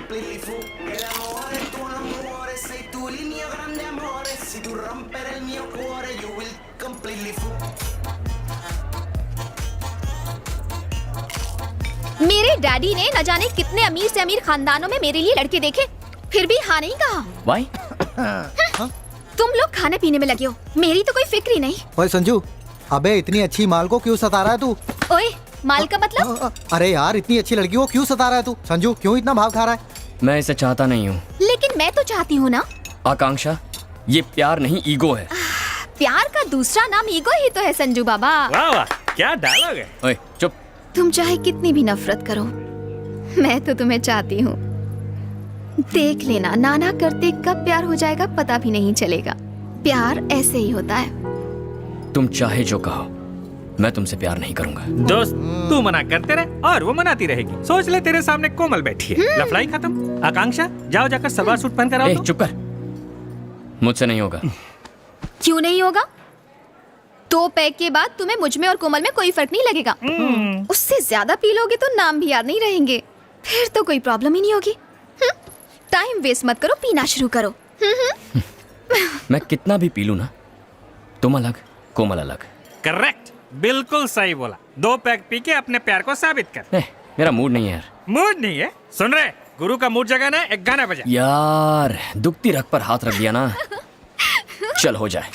completely fool. El amor es tu amor, sei tu línea grande amore. Si tu romper el mio cuore, you will completely fool. मेरे daddy ने न जाने कितने अमीर से अमीर खानदानों में मेरे लिए लड़के देखे, फिर भी हाँ नहीं कहा। Why? तुम लोग खाने पीने में लगे हो, मेरी तो कोई फिक्र ही नहीं। ओए संजू, अबे इतनी अच्छी माल को क्यों सता रहा है तू? ओए, माल का मतलब? अरे यार, इतनी अच्छी लड़की को क्यों सता रहा है तू? संजू, क्यों इतना भाव खा रहा है? मैं इसे चाहता नहीं हूँ। लेकिन मैं तो चाहती हूँ ना। आकांक्षा, ये प्यार नहीं ईगो है। प्यार का दूसरा नाम ईगो ही तो है संजू बाबा। वाह वाह, क्या डायलॉग है। ओए चुप। तुम चाहे कितनी भी नफरत करो, मैं तो तुम्हें चाहती हूँ। देख लेना, नाना करते कब प्यार हो जाएगा पता भी नहीं चलेगा। प्यार ऐसे ही होता है। तुम चाहे जो कहो, मैं तुमसे प्यार नहीं करूंगा। दोस्त, तू मना करते रहे और वो मनाती रहेगी। सोच ले, तेरे सामने कोमल बैठी है। लफड़ाई खत्म। आकांक्षा, जाओ जाकर सलवार सूट पहन कर आओ। चुप कर, मुझसे नहीं होगा। क्यों नहीं होगा? 2 पैक के बाद तुम्हें मुझ में और कोमल में कोई फर्क नहीं लगेगा। उससे ज्यादा पी लोगे तो नाम भी याद नहीं रहेंगे, फिर तो कोई प्रॉब्लम ही नहीं होगी। टाइम वेस्ट मत करो, पीना शुरू करो। मैं कितना भी पी लूं ना, तुम अलग, कोमल अलग। करेक्ट, बिल्कुल सही बोला। 2 पैक पी के अपने प्यार को साबित कर। मेरा मूड नहीं है यार। मूड नहीं है? सुन रहे, गुरु का मूड जगाना, एक गाना बजा। यार, दुखती रग पर हाथ रख दिया ना। चल हो जाए।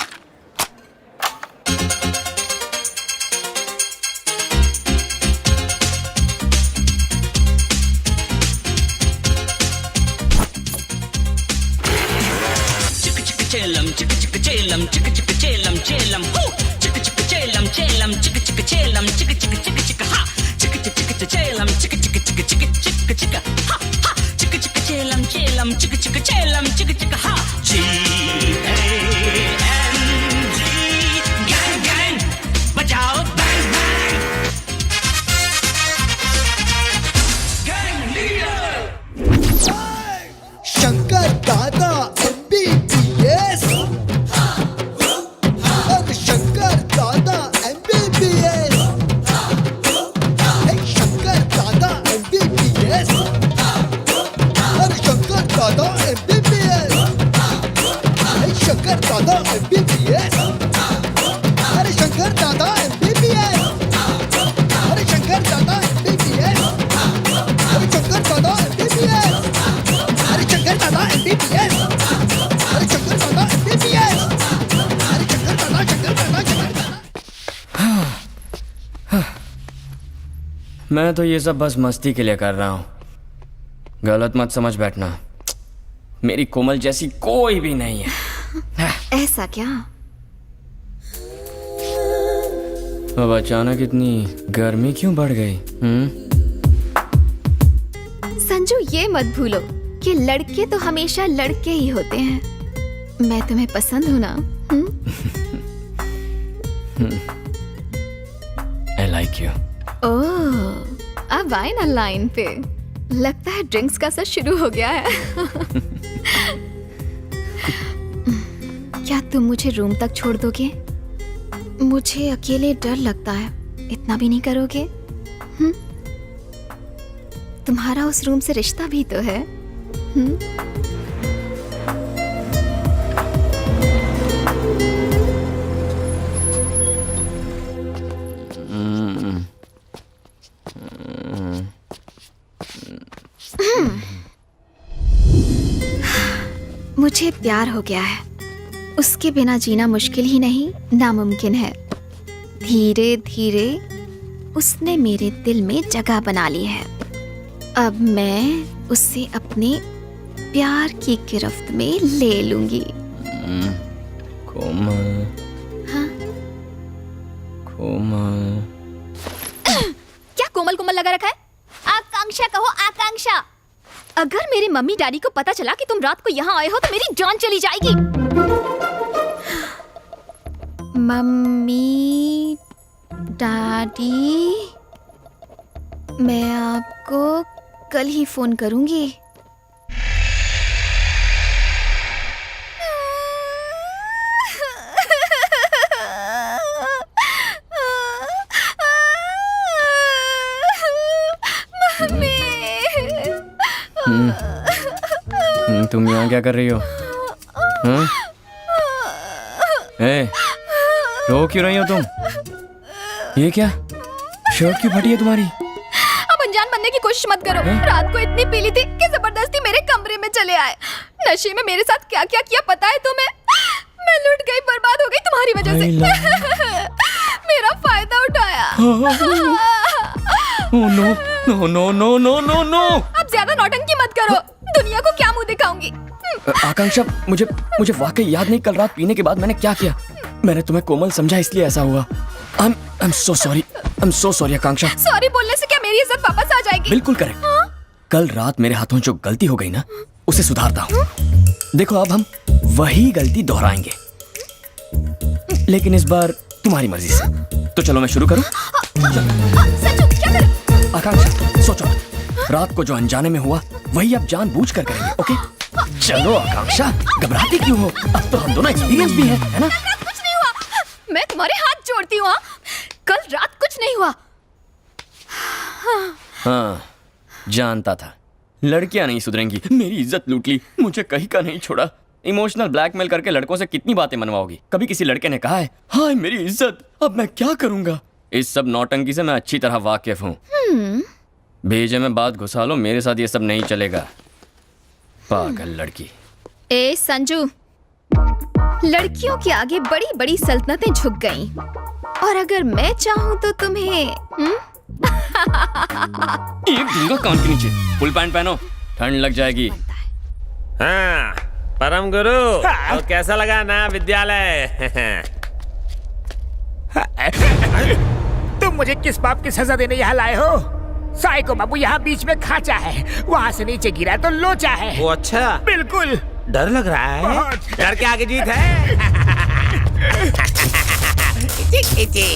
Chelam, chicka chicka chelam, chicka chicka chelam, chelam, ho, chicka chicka chelam, chelam, chicka chicka chelam, chicka chicka chicka chicka ha, chicka chicka chicka chelam, chicka chicka chicka chicka chicka chicka ha ha, chicka chicka chelam, chelam, chicka chicka chelam, chicka chicka ha, G-A-N-G, gang gang, बजाओ bang bang, gang leader, Shankar दादा MBBS, और शंकर दादा MBBS, Shankar दादा MBBS, और शंकर दादा MBBS, Shankar दादा MBBS, अरे शंकर दादा MBBS, अरे शंकर दादा MBBS, अरे शंकर दादा MBBS, अरे शंकर दादा MBBS, अरे शंकर दादा MBBS, अरे शंकर दादा शंकर दादा शंकर दादा। मैं तो ये सब बस मस्ती के लिए कर रहा हूँ, गलत मत समझ बैठना। मेरी कोमल जैसी कोई भी नहीं है। ऐसा क्या? अब अचानक इतनी गर्मी क्यों बढ़ गई? संजू, ये मत भूलो कि लड़के तो हमेशा लड़के ही होते हैं। मैं तुम्हें पसंद हूँ ना? I like you. ओह, अब आए ना लाइन पे। लगता है ड्रिंक्स का सर शुरू हो गया है। क्या तुम मुझे रूम तक छोड़ दोगे? मुझे अकेले डर लगता है, इतना भी नहीं करोगे? तुम्हारा उस रूम से रिश्ता भी तो है। मुझे प्यार हो गया है, उसके बिना जीना मुश्किल ही नहीं, नामुमकिन है। धीरे धीरे उसने मेरे दिल में जगह बना ली है। अब मैं उसे अपने प्यार की गिरफ्त में ले लूंगी। कोमल। हाँ? कोमल। क्या कोमल कोमल लगा रखा है? आकांक्षा कहो, आकांक्षा। अगर मेरे मम्मी डैडी को पता चला कि तुम रात को यहाँ आए हो तो मेरी जान चली जाएगी। मम्मी डैडी, मैं आपको कल ही फोन करूंगी। मम्मी तुम यहाँ क्या कर रही हो? हाँ? ए, रो क्यों रही हो तुम? ये क्या? शर्ट क्यों फटी है तुम्हारी? अब अनजान बनने की कोशिश मत करो। रात को इतनी पीली थी कि जबरदस्ती मेरे कमरे में चले आए। नशे में मेरे साथ क्या क्या किया पता है तुम्हें? मैं लुट गई, बर्बाद हो गई तुम्हारी वजह से। मेरा फायदा उठाया। No no no no no no no. अब ज्यादा नौटंकी मत करो। दुनिया को क्या मुंह दिखाऊंगी? आकांक्षा, मुझे वाकई याद नहीं कल रात पीने के बाद मैंने क्या किया। मैंने तुम्हें कोमल समझा इसलिए ऐसा हुआ। I'm so sorry. I'm so sorry Akanksha. Sorry बोलने से क्या मेरी इज्जत वापस आ जाएगी? बिल्कुल करेक्ट। कल रात मेरे हाथों जो गलती हो गई ना, उसे सुधारता हूँ। देखो अब हम वही गलती दोहराएंगे, लेकिन इस बार तुम्हारी मर्जी से। तो चलो मैं शुरू करूँ? संजू क्या कर? आकांक्षा सोचो मत। रात को जो अनजाने में हुआ वही अब जानबूझ कर करेंगे, ओके? चलो आकांक्षा, घबराती क्यों हो? अब तो हम दोनों एक्सपीरियंस भी हैं, है ना? कुछ नहीं हुआ। मैं तुम्हारे हाथ जोड़ती हूँ। कल रात कुछ नहीं हुआ। हाँ, जानता था लड़कियां नहीं सुधरेंगी। मेरी इज्जत लूट ली, मुझे कहीं का नहीं छोड़ा। इमोशनल ब्लैकमेल करके लड़कों से कितनी बातें मनवाओगी? कभी किसी लड़के ने कहा है हाय मेरी इज्जत? अब मैं क्या करूंगा? इस सब नौटंकी से मैं अच्छी तरह वाकिफ हूँ। भेजे में बात घुसा लो, मेरे साथ ये सब नहीं चलेगा। पागल लड़की। ए संजू, लड़कियों के आगे बड़ी बड़ी सल्तनतें झुक गईं। और अगर मैं चाहूँ तो तुम्हें एक दूंगा कान के नीचे। फुल पैंट पहनो, ठंड लग जाएगी। हाँ, परम गुरु, तो कैसा लगा ना विद्यालय? तुम मुझे किस पाप की सजा देने यहाँ लाए हो? साइको बाबू यहाँ बीच में खाचा है, वहाँ से नीचे गिरा तो लोचा है। वो अच्छा, बिल्कुल। डर लग रहा है? बहुत। डर के आगे जीत है।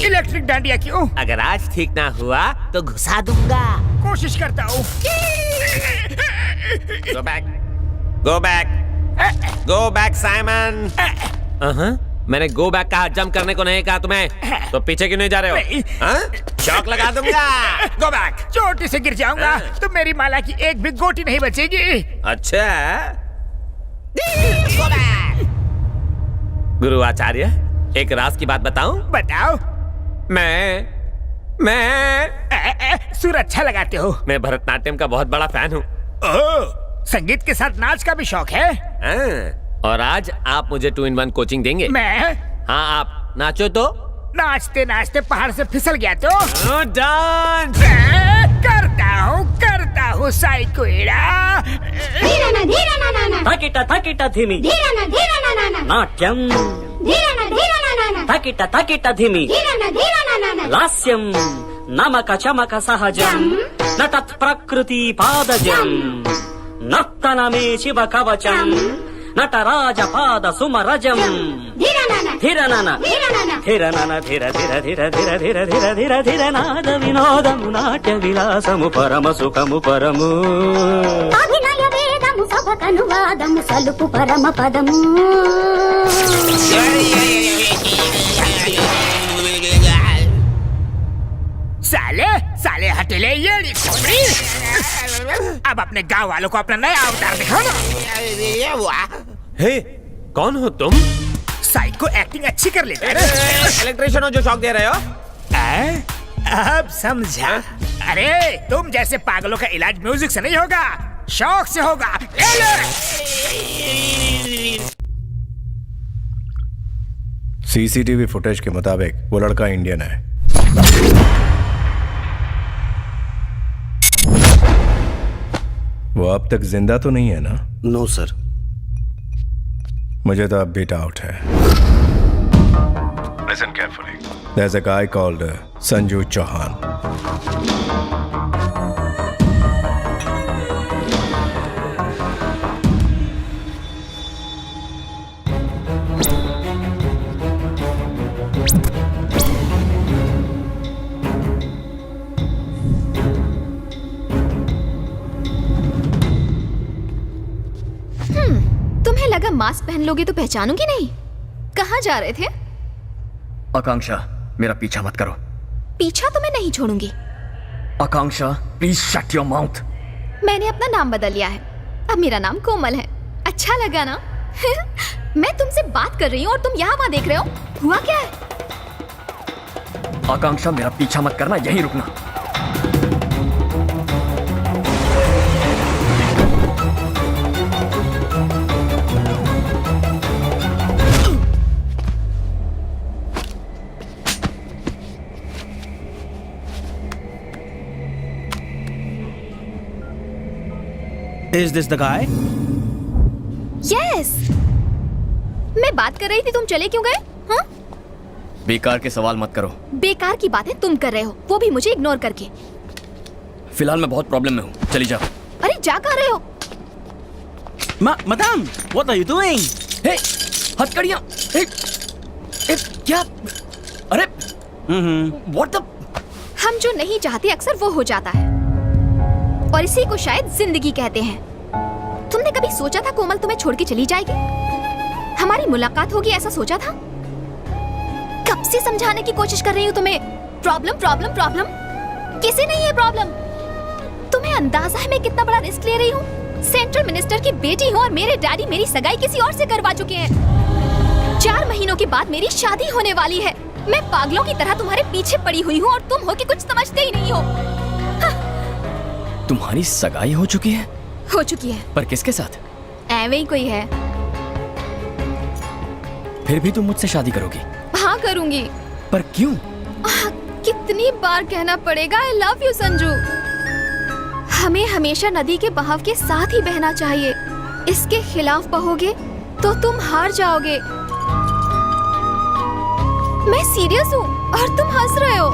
इलेक्ट्रिक डांडिया क्यों? अगर आज ठीक ना हुआ तो घुसा दूंगा। कोशिश करता हूँ। Go back, go back, go back, Simon. मैंने गो बैक कहा, जंप करने को नहीं कहा तुम्हें। तो पीछे क्यों नहीं जा रहे हो? हाँ? शॉक लगा दूंगा। Go back. चोटी से गिर जाऊंगा तो मेरी माला की एक भी गोटी नहीं बचेगी। अच्छा, गो बैक। गुरु आचार्य, एक राज की बात बताऊं? बताओ। मैं सुर अच्छा लगाते हो। मैं भरतनाट्यम का बहुत बड़ा फैन हूँ। ओह, संगीत के साथ नाच का भी शौक है? हाँ, और आज आप मुझे 2-in-1 कोचिंग देंगे? मैं? हाँ, आप नाचो तो। नाचते नाचते पहाड़ से फिसल गया तो? डांस करता हूँ साइको एड़ा। थकिट धिमी नाट्यम थकिट धिमी लास्यम नमक चमक सहजम नटत् प्रकृति पादजम नर्तनमे शिव कवचम नटराज पाद सुमरजम धिरनन धिर नाद विनोदము నాట్య విలాసము పరమ సుఖము పరము అభినయ వేదము సభకనువాదము సలుపు పరమ పదము साले हटेले ये अब अपने गांव वालों को अपना नया अवतार दिखाओ ना। हे, कौन हो तुम? साइको एक्टिंग अच्छी कर लेता है। इलेक्ट्रिशियन हो जो शॉक दे रहे हो? अब समझा। अरे तुम जैसे पागलों का इलाज म्यूजिक से नहीं होगा, शौक से होगा। सीसीटीवी फुटेज के मुताबिक वो लड़का इंडियन है। वो अब तक जिंदा तो नहीं है ना? No sir. मुझे तो अब भी डाउट है। Listen carefully. There's a guy called Sanju Chauhan. तुम्हें लगा मास्क पहन लोगे तो पहचानूंगी नहीं? कहाँ जा रहे थे? आकांक्षा, मेरा पीछा मत करो। पीछा तो मैं नहीं छोड़ूंगी। आकांक्षा, प्लीज शट योर माउथ। मैंने अपना नाम बदल लिया है, अब मेरा नाम कोमल है। अच्छा लगा ना? मैं तुमसे बात कर रही हूँ और तुम यहाँ वहाँ देख रहे हो। हुआ क्या है? आकांक्षा, मेरा पीछा मत करना, यहीं रुकना। Is this the guy? Yes, मैं बात कर रही थी, तुम चले क्यों गए? हाँ? बेकार के सवाल मत करो। बेकार की बातें तुम कर रहे हो, वो भी मुझे इग्नोर करके। फिलहाल मैं बहुत प्रॉब्लम में हूँ, चली जाओ। अरे जा कहाँ रहे हो? Madam, what are you doing? हे, हथकड़ियाँ। हे, क्या? अरे, what the? हम जो नहीं चाहते अक्सर वो हो जाता है, और इसी को शायद जिंदगी कहते हैं। तुमने कभी सोचा था कोमल तुम्हें छोड़ के चली जाएगी? हमारी मुलाकात होगी ऐसा सोचा था? कब से समझाने की कोशिश कर रही हूँ तुम्हें, प्रॉब्लम प्रॉब्लम प्रॉब्लम। किसी नहीं है प्रॉब्लम। तुम्हें अंदाजा है मैं कितना बड़ा रिस्क ले रही हूँ? सेंट्रल मिनिस्टर की बेटी हूँ और मेरे डैडी मेरी सगाई किसी और से करवा चुके हैं। 4 महीनों के बाद मेरी शादी होने वाली है। मैं पागलों की तरह तुम्हारे पीछे पड़ी हुई हूँ और तुम हो कि कुछ समझते ही नहीं हो। तुम्हारी सगाई हो चुकी है? हो चुकी है। पर किसके साथ? ऐवे ही कोई है। फिर भी तुम मुझसे शादी करोगी? हाँ करूंगी। पर क्यों? कितनी बार कहना पड़ेगा आई लव यू संजू। हमें हमेशा नदी के बहाव के साथ ही बहना चाहिए। इसके खिलाफ बहोगे तो तुम हार जाओगे। मैं सीरियस हूँ और तुम हंस रहे हो।